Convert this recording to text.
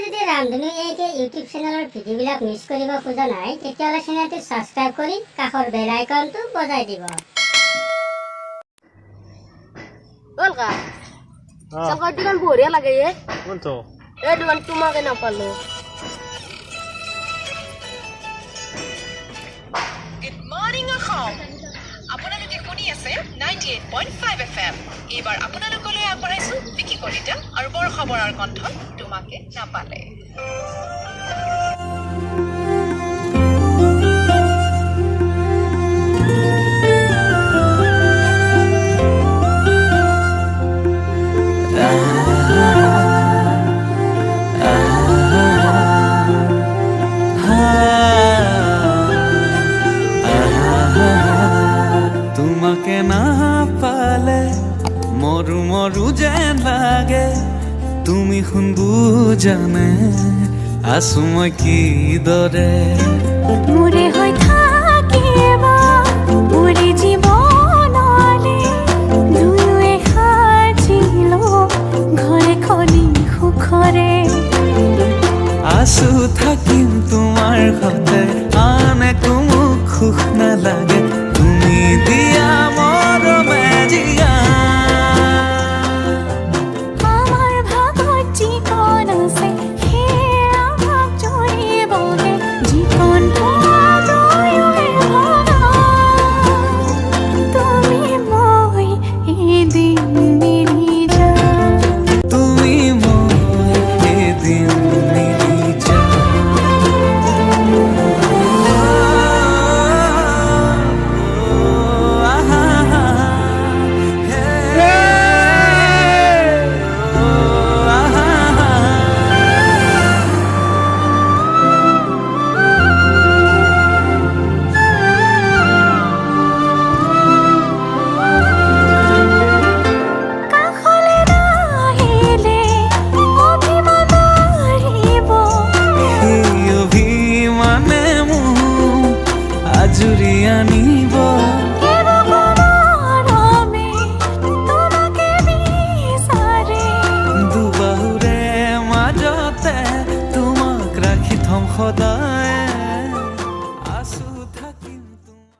যদি ৰামধেনু একে ইউটিউব চেনেলৰ ভিডিঅ'বিলাক মিছ কৰিব খোজা নাই তেতিয়াহ'লে চেনেলটো সাবস্ক্ৰাইব কৰি কাষৰ বেল আইকনটো বজাই দিব। ওলকা চলকা দোকান বঢ়িয়া লাগে এ কোনটো এই দোকান তোমাকে নাপালো। গুড মৰ্নিং অসম, আপোনালোকে শুনি আছে 98.5 FM। এইবাৰ আপোনালোকলৈ আগবঢ়াইছো বিকি কলিতা আৰু বৰ খবৰৰ কণ্ঠ তোমাকে নাপালে। তোমাকে না পালে মৰু মৰু যেন লাগে, তুমি শুন বুজানে আছো মই কি দৰে মোৰে হৈ থাকিবা মোৰে জীৱনলে দুয়োৱে সাজিলো ঘৰে খনি সুখৰে আছো থাকিম তোমাৰ সতে আন একো মোক সুখ নালাগে তুমি দিয়া মৰমে জিয়া আমাৰ ভাগত যিকণ আছে সেয়া ভাগ জৰিবগে যিকণ দুয়োৱে ভগা তুমি মই এদিন মিলি যাম তুমি মই এদিন মিলি যাম। কাষলে নাহিলে অভিমান আহিব সেই অভিমানে মোক আজৰি আনি